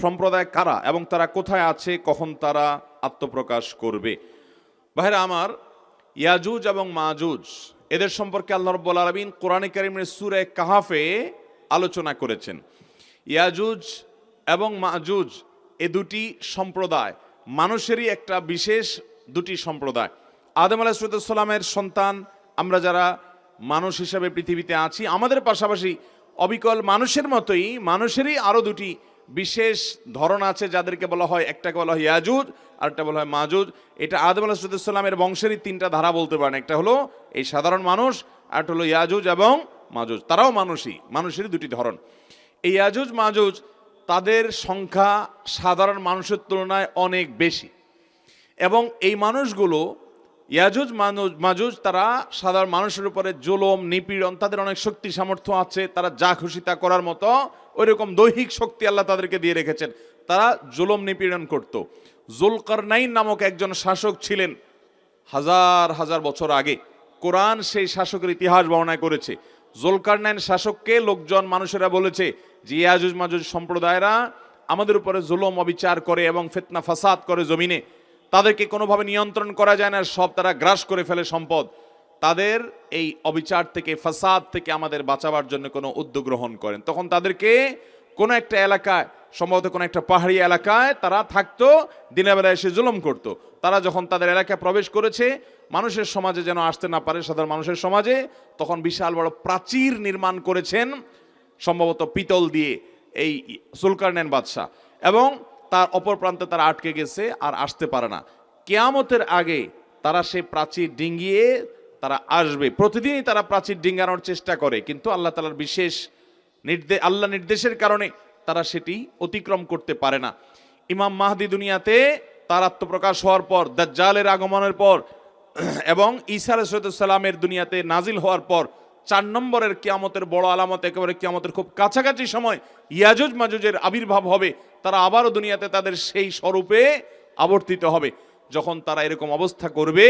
সম্প্রদায় কারা এবং তারা কোথায় আছে, কখন তারা আত্মপ্রকাশ করবে। ভাইরা আমার, ইয়াজুজ এবং মাজুজ এদের সম্পর্কে আল্লাহ রাব্বুল আলামিন কোরআনে কারীমের সূরা কাহাফে আলোচনা করেছেন। ইয়াজুজ এবং মাজুজ এ দুটি সম্প্রদায় মানুষেরই একটা বিশেষ দুটি সম্প্রদায়। আদম আলাইহিস সালামের সন্তান আমরা যারা মানুষ হিসাবে পৃথিবীতে আছি, আমাদের পাশাপাশি অবিকল মানুষের মতোই মানুষেরই আরও দুটি বিশেষ ধরন আছে, যাদেরকে বলা হয়, একটাকে বলা হয় ইয়াজুজ আর একটা বলা হয় মাজুজ। এটা আদম আলাইহিস সালামের বংশেরই তিনটা ধারা বলতে পারেন। একটা হলো এই সাধারণ মানুষ, আর একটা হলো ইয়াজুজ এবং মাজুজ। তারাও মানুষেরই দুটি ধরন। এই ইয়াজুজ মাজুজ তাদের সংখ্যা সাধারণ মানুষের তুলনায় অনেক বেশি, এবং এই মানুষগুলো ইয়াজুজ মাজুজ তারা সাধারণ মানুষের উপরে জুলুম নিপীড়ন, তাদের অনেক শক্তি সামর্থ্য আছে, তারা যা খুশি তা করার মতো ওইরকম দৈহিক শক্তি আল্লাহ তাদেরকে দিয়ে রেখেছেন। তারা জুলুম নিপীড়ন করত। জুলকারনাইন নামক একজন শাসক ছিলেন হাজার হাজার বছর আগে। কোরআন সেই শাসকের ইতিহাস বর্ণনা করেছে। জুলকারনাইন শাসককে লোকজন মানুষেরা বলেছে যে ইয়াজুজ মাজুজ সম্প্রদায়রা আমাদের উপরে জুলুম অবিচার করে এবং ফিতনা ফাসাদ করে জমিনে, তাদেরকে কোনোভাবে নিয়ন্ত্রণ করা যায় না, সব তারা গ্রাস করে ফেলে সম্পদ। তাদের এই অবিচার থেকে, ফাসাদ থেকে আমাদের বাঁচাবার জন্য কোনো উদ্যোগ গ্রহণ করেন। তখন তাদেরকে কোনো একটা এলাকায়, সম্ভবত কোনো একটা পাহাড়ি এলাকায় তারা থাকতো, দিনের বেলায় এসে জুলুম করত। তারা যখন তাদের এলাকায় প্রবেশ করেছে, মানুষের সমাজে যেন আসতে না পারে, সাধারণ মানুষের সমাজে, তখন বিশাল বড় প্রাচীর নির্মাণ করেছেন, সম্ভবত পিতল দিয়ে, এই জুলকারনাইন বাদশাহ, এবং তার অপর প্রান্তে তারা আটকে গেছে, আর আসতে পারে না। কিয়ামতের আগে তারা সেই প্রাচীর ডিঙ্গিয়ে তারা আসবে। প্রতিদিনই তারা প্রাচীর ডিঙ্গানোর চেষ্টা করে, কিন্তু আল্লাহ তাআলার বিশেষ আল্লাহ নির্দেশের কারণে তারা সেটি অতিক্রম করতে পারে না। ইমাম মাহদি দুনিয়াতে তার আত্মপ্রকাশ হওয়ার পর, দাজ্জালের আগমনের পর এবং ঈসা আলাইহিস সালামের দুনিয়াতে নাজিল হওয়ার পর 4 নম্বরের কিয়ামতের বড় আলামত, একেবারে কিয়ামতের খুব কাছাকাছি সময় ইয়াজুজ মাজুজের আবির্ভাব হবে। তারা আবারও দুনিয়াতে তাদের সেই স্বরূপে আবর্তিত হবে। যখন তারা এরকম অবস্থা করবে,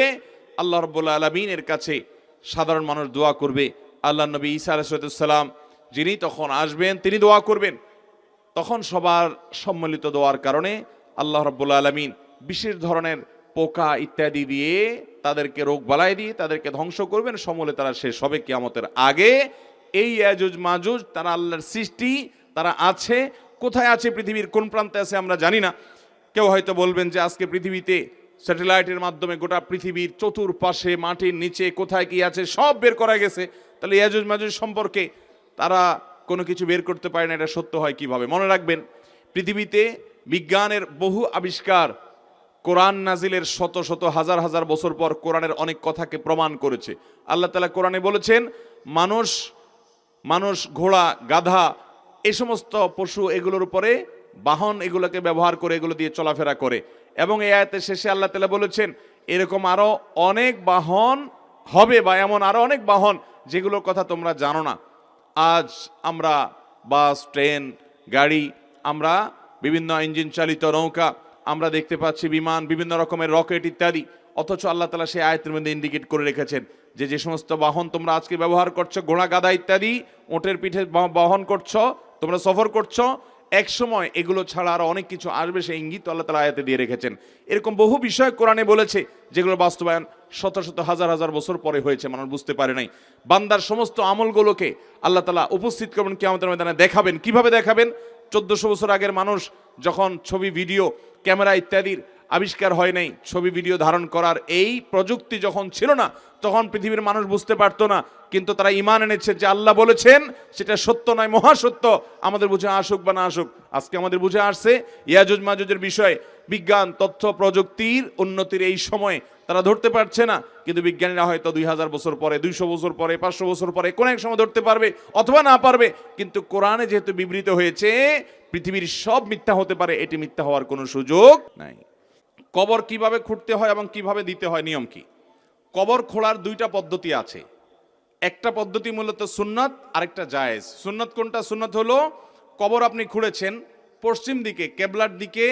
আল্লাহ রাব্বুল আলামিনের কাছে সাধারণ মানুষ দোয়া করবে। আল্লাহ নবী ঈসা আলাইহিস সালাম যিনি তখন আসবেন, তিনি দোয়া করবেন। তখন সবার সম্মিলিত দোয়ার কারণে আল্লাহ রাব্বুল আলামিন বিশেষ ধরনের পোকা ইত্যাদি দিয়ে তাদেরকে রোগ বালাই দিয়ে তাদেরকে ধ্বংস করবেন। সমূলে তারা শেষ হবে কিয়ামতের আগে। এই ইয়াজুজ মাজুজ তারা আল্লাহর সৃষ্টি, তারা আছে। কোথায় আছে, পৃথিবীর কোন প্রান্তে আছে আমরা জানি না। কেউ হয়তো বলবেন যে আজকে পৃথিবীতে স্যাটেলাইটের মাধ্যমে গোটা পৃথিবীর চতুর্পাশে, মাটির নিচে কোথায় কি আছে সব বের করা গেছে। তাহলে ইয়াজুজ মাজুজ সম্পর্কে তারা কোনো কিছু বের করতে পারে না, এটা সত্য হয় কিভাবে? মনে রাখবেন, পৃথিবীতে বিজ্ঞানের বহু আবিষ্কার কোরআন নাজিলের শত শত হাজার হাজার বছর পর কোরআনের অনেক কথাকে প্রমাণ করেছে। আল্লাহ তাআলা কোরআনে বলেছেন, মানুষ ঘোড়া গাধা এই সমস্ত পশু, এগুলোর উপরে বাহন, এগুলোকে ব্যবহার করে এগুলো দিয়ে চলাফেরা করে। এবং এই আয়াতের শেষে আল্লাহ তাআলা বলেছেন এরকম আরো অনেক বাহন হবে, বা এমন আরো অনেক বাহন যেগুলোর কথা তোমরা জানো না। আজ আমরা বাস, ট্রেন, গাড়ি, আমরা বিভিন্ন ইঞ্জিন চালিত নৌকা, আমরা দেখতে পাচ্ছি বিমান, বিভিন্ন রকমের রকেট ইত্যাদি। অথচ আল্লাহ তাআলা সেই আয়াতের মধ্যে ইন্ডিকেট করে রেখেছেন যে সমস্ত বাহন তোমরা আজকে ব্যবহার করছো, ঘোড়া গাধা ইত্যাদি, ওটের পিঠে বহন করছো, তোমরা সফর করছো, এক সময় এগুলো ছাড়া আরো অনেক কিছু আসবে, সেই ইঙ্গিত আল্লাহ তাআলা আয়াতে দিয়ে রেখেছেন। এরকম বহু বিষয় কোরআনে বলেছে যেগুলো বাস্তবায়ন শত শত হাজার হাজার বছর পরে হয়েছে, মানুষ বুঝতে পারে নাই। বান্দার সমস্ত আমলগুলোকে আল্লাহ তাআলা উপস্থিত করবেন কিয়ামতের ময়দানে, দেখাবেন। কিভাবে দেখাবেন? 1400 বছর আগের মানুষ যখন ছবি, ভিডিও, ক্যামেরা ইত্যাদির আবিষ্কার হয় নাই, ছবি ভিডিও ধারণ করার এই প্রযুক্তি যখন ছিল না, তখন পৃথিবীর মানুষ বুঝতে পারতো না। কিন্তু তারা ঈমান এনেছে যে আল্লাহ বলেছেন সেটা সত্য নয়, মহাসত্য। আমাদের বুঝে আসুক বা না আসুক, আজকে আমাদের বুঝে আসছে ইয়াজুজ মাজুজের বিষয়ে। বিজ্ঞান, তথ্য প্রযুক্তির উন্নতির এই সময় তারা ধরতে পারছে না, কিন্তু বিজ্ঞানীরা হয়তো 2000 বছর পরে, 200 বছর পরে, 500 বছর পরে কোন এক সময় ধরতে পারবে, অথবা না পারবে। কিন্তু কোরআনে যেহেতু বিবৃত হয়েছে পৃথিবীর সব মিথ্যা হতে পারে, এটি মিথ্যা হওয়ার কোনো সুযোগ নাই। কবর কিভাবে খুঁড়তে হয় এবং কিভাবে দিতে হয়, নিয়ম কি? কবর খোঁড়ার 2টা পদ্ধতি আছে। একটা পদ্ধতি মূলত সুন্নাত, আরেকটা জায়েজ। সুন্নাত কোনটা? সুন্নাত হলো কবর আপনি খুঁড়েছেন, পশ্চিম দিকে কেবলার দিকে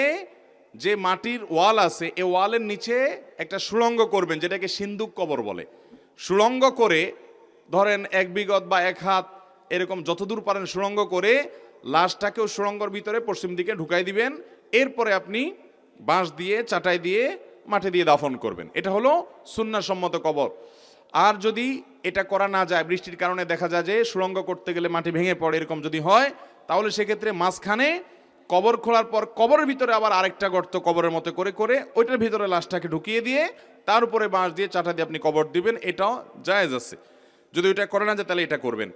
যে মাটির ওয়াল আছে, এই ওয়ালের নিচে একটা সুড়ঙ্গ করবেন, যেটাকে সিন্দুক কবর বলে। সুড়ঙ্গ করে ধরেন 1 বিঘত বা 1 হাত, এরকম যতদূর পারেন সুড়ঙ্গ করে লাশটাকেও সুড়ঙ্গর ভিতরে পশ্চিম দিকে ঢুকাই দিবেন, এরপরে আপনি বাঁশ দিয়ে চাটাই দিয়ে মাটি দিয়ে দাফন করবেন। এটা হলো সুন্নাহসম্মত কবর। আর যদি এটা করা না যায়, বৃষ্টির কারণে দেখা যায় যে সুড়ঙ্গ করতে গেলে মাটি ভেঙে পড়ে, এরকম যদি হয়, তাহলে সেক্ষেত্রে মাঝখানে কবর খোলার পর কবরের ভিতরে আবার আরেকটা গর্ত কবরের মতো করে করে ওইটার ভিতরে লাশটাকে ঢুকিয়ে দিয়ে তার উপরে বাঁশ দিয়ে চাটা দিয়ে আপনি কবর দিবেন, এটাও জায়েজ আছে। যদি ওইটা করে না যায় তাহলে এটা করবেন।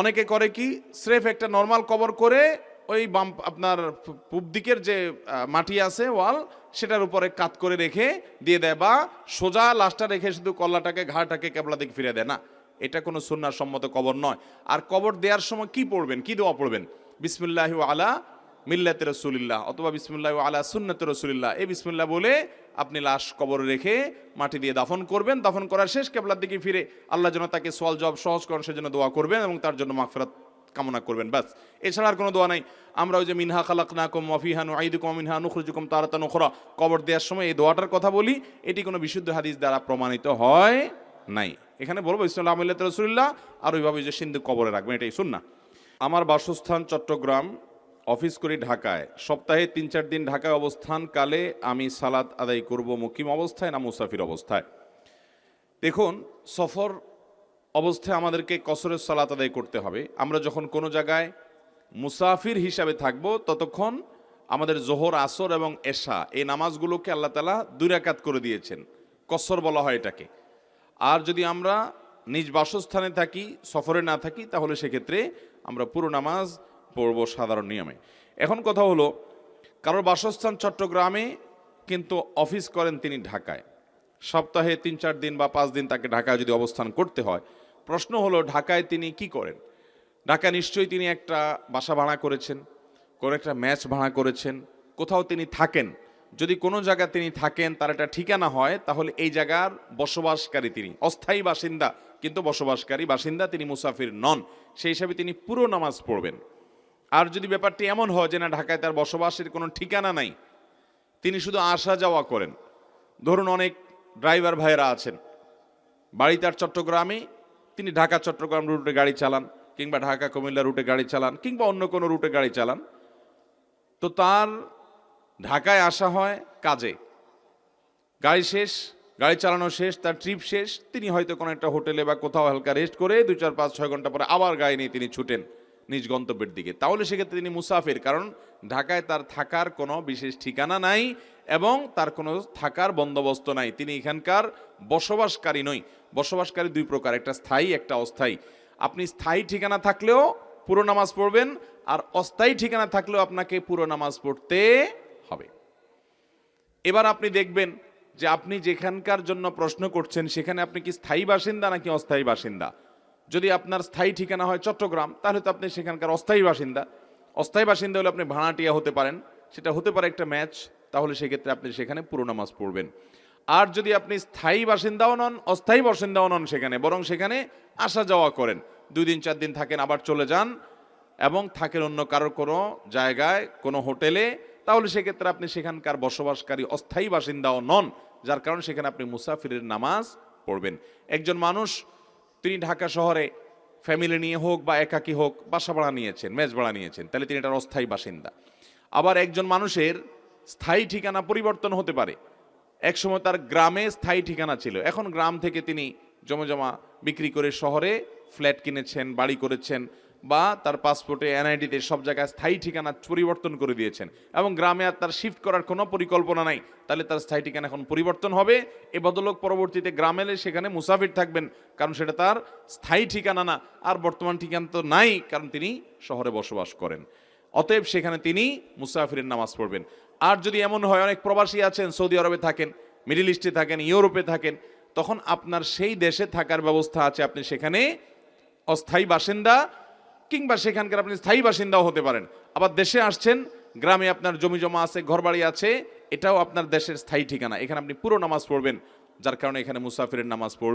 অনেকে করে কি, স্রেফ একটা নর্মাল কবর করে ওই বাম আপনার পূব দিকের যে মাটি আছে ওয়াল, সেটার উপরে কাত করে রেখে দিয়ে দেয়, বা সোজা লাশটা রেখে শুধু কল্লাটাকে ঘাড়টাকে কেবলা দিকে ফিরে দেয় না। এটা কোনো সুন্নাহ সম্মত কবর নয়। আর কবর দেওয়ার সময় কি পড়বেন, কি দোয়া পড়বেন? বিসমিল্লাহি আলা মিল্লাতে রসুলিল্লাহ অথবা বিসমিল্লাহি আলা সুন্নতে রসুলিল্লাহ, এই বিসমিল্লাহ বলে আপনি লাশ কবরে রেখে মাটি দিয়ে দাফন করবেন। দাফন করার শেষ কেবলার দিকে ফিরে আল্লাহ যেন তাকে সওয়াল জবাব সহজ করেন সেজন্য দোয়া করবেন এবং তার জন্য মাগফিরাত কামনা করবেন, ব্যাস। এছাড়া আর কোনো দোয়া নাই। আমরা ওই যে মিনহা খালাকনাকুম ওয়া ফিহা নুঈদুকুম ওয়া মিনহা নুখরিজুকুম তারাতান উখরা, কবর দেওয়ার সময় এই দোয়াটার কথা বলি, এটি কোনো বিশুদ্ধ হাদিস দ্বারা প্রমাণিত হয় নাই। এখানে বলবো বিসমিল্লাহি মিল্লাতে রাসূলিল্লাহ, আর ওইভাবে যে সিন্ধু কবরে রাখবেন, এটাই সুন্নাহ। আমার বাসস্থান চট্টগ্রাম, অফিস করি ঢাকায়। সপ্তাহে ৩-৪ দিন ঢাকায় অবস্থানকালে আমি সালাত আদায় করব মুকিম অবস্থায় না মুসাফির অবস্থায়? দেখুন, সফর অবস্থায় আমাদেরকে কসরের সালাত আদায় করতে হবে। আমরা যখন কোনো জায়গায় মুসাফির হিসাবে থাকব, ততক্ষণ আমাদের জোহর, আসর এবং এশা এই নামাজগুলোকে আল্লাহ তাআলা 2 রাকাত করে দিয়েছেন, কসর বলা হয় এটাকে। আর যদি আমরা নিজ বাসস্থানে থাকি, সফরে না থাকি, তাহলে সেক্ষেত্রে আমরা পুরো নামাজ পড়ব সাধারণ নিয়মে। এখন কথা হলো, কারোর বাসস্থান চট্টগ্রামে কিন্তু অফিস করেন তিনি ঢাকায়, সপ্তাহে 3-4 দিন বা 5 দিন তাকে ঢাকায় যদি অবস্থান করতে হয়, প্রশ্ন হলো ঢাকায় তিনি কি করেন? ঢাকায় নিশ্চয়ই তিনি একটা বাসা ভাড়া করেছেন, কোনো একটা ম্যাচ ভাড়া করেছেন, কোথাও তিনি থাকেন। যদি কোনো জায়গায় তিনি থাকেন, তার একটা ঠিকানা হয়, তাহলে এই জায়গার বসবাসকারী তিনি, অস্থায়ী বাসিন্দা কিন্তু বসবাসকারী বাসিন্দা, তিনি মুসাফির নন। সেই হিসাবে তিনি পুরো নামাজ পড়বেন। আর যদি ব্যাপারটি এমন হয় যে না, ঢাকায় তার বসবাসের কোনো ঠিকানা নাই, তিনি শুধু আসা যাওয়া করেন, ধরুন অনেক ড্রাইভার ভাইয়েরা আছেন, বাড়ি তার চট্টগ্রামে, তিনি ঢাকা চট্টগ্রাম রুটে গাড়ি চালান, কিংবা ঢাকা কুমিল্লা রুটে গাড়ি চালান, কিংবা অন্য কোনো রুটে গাড়ি চালান, তো তার ঢাকায় আসা হয় কাজে, গাড়ি শেষ, গাড়ি চালানো শেষ, তার ট্রিপ শেষ, তিনি হয়তো কোনো একটা হোটেলে বা কোথাও হালকা রেস্ট করে 2-4-5-6 ঘন্টা পরে আবার গাড়ি নিয়ে তিনি ছুটেন নিজ গন্তব্যের দিকে, তাহলে সেক্ষেত্রে তিনি মুসাফির, কারণ ঢাকায় তার থাকার কোনো বিশেষ ঠিকানা নাই এবং তার কোনো থাকার বন্দোবস্ত নাই, তিনি এখানকার বসবাসকারী নই। বসবাসকারী 2 প্রকার, একটা স্থায়ী, একটা অস্থায়ী। আপনি স্থায়ী ঠিকানা থাকলেও পুরো নামাজ পড়বেন, আর অস্থায়ী ঠিকানা থাকলেও আপনাকে পুরো নামাজ পড়তে হবে। এবার আপনি দেখবেন যে আপনি যেখানকার জন্য প্রশ্ন করছেন সেখানে আপনি কি স্থায়ী বাসিন্দা নাকি অস্থায়ী বাসিন্দা। যদি আপনার স্থায়ী ঠিকানা হয় চট্টগ্রাম, তাহলে তো আপনি সেখানকার অস্থায়ী বাসিন্দা। অস্থায়ী বাসিন্দা হলে আপনি ভাড়াটিয়া হতে পারেন, সেটা হতে পারে একটা ম্যাচ, তাহলে সেক্ষেত্রে আপনি সেখানে পুরো নামাজ পড়বেন। আর যদি আপনি স্থায়ী বাসিন্দাও নন, অস্থায়ী বাসিন্দাও নন সেখানে, বরং সেখানে আসা যাওয়া করেন, 2 দিন 4 দিন থাকেন, আবার চলে যান, এবং থাকেন অন্য কারোর কোনো জায়গায়, কোনো হোটেলে, তাহলে সেক্ষেত্রে আপনি সেখানকার বসবাসকারী অস্থায়ী বাসিন্দাও নন, যার কারণে সেখানে আপনি মুসাফিরের নামাজ পড়বেন। একজন মানুষ তিনি ঢাকা শহরে ফ্যামিলি নিয়ে হোক বা একাকী হোক বাসা ভাড়া নিয়েছেন, মেজ ভাড়া নিয়েছেন, তাহলে তিনি এটার অস্থায়ী বাসিন্দা। আবার একজন মানুষের স্থায়ী ঠিকানা পরিবর্তন হতে পারে, একসময় তার গ্রামে স্থায়ী ঠিকানা ছিল, এখন গ্রাম থেকে তিনি জমা বিক্রি করে শহরে ফ্ল্যাট কিনেছেন, বাড়ি করেছেন, বা তার পাসপোর্টে এনআইডিতে সব জায়গায় স্থায়ী ঠিকানা পরিবর্তন করে দিয়েছেন এবং গ্রামে আর তার শিফট করার কোনো পরিকল্পনা নাই, তাহলে তার স্থায়ী ঠিকানা এখন পরিবর্তন হবে। এ বদলোক পরবর্তীতে গ্রামে এলে সেখানে মুসাফির থাকবেন, কারণ সেটা তার স্থায়ী ঠিকানা না, আর বর্তমান ঠিকানা তো নাই, কারণ তিনি শহরে বসবাস করেন। অতএব সেখানে তিনি মুসাফিরের নামাজ পড়বেন। আর যদি এমন হয়, অনেক প্রবাসী আছেন, সৌদি আরবে থাকেন, মিডল ইস্টে থাকেন, ইউরোপে থাকেন, তখন আপনার সেই দেশে থাকার ব্যবস্থা আছে, আপনি সেখানে অস্থায়ী বাসিন্দা কিংবা সেখানকার আপনি স্থায়ী বাসিন্দাও হতে পারেন। আবার দেশে আসছেন, গ্রামে আপনার জমি জমা আছে, ঘরবাড়ি আছে, এটাও আপনার দেশের স্থায়ী ঠিকানা, এখানে আপনি পুরো নামাজ পড়বেন, যার কারণে এখানে মুসাফিরের নামাজ পড়বেন।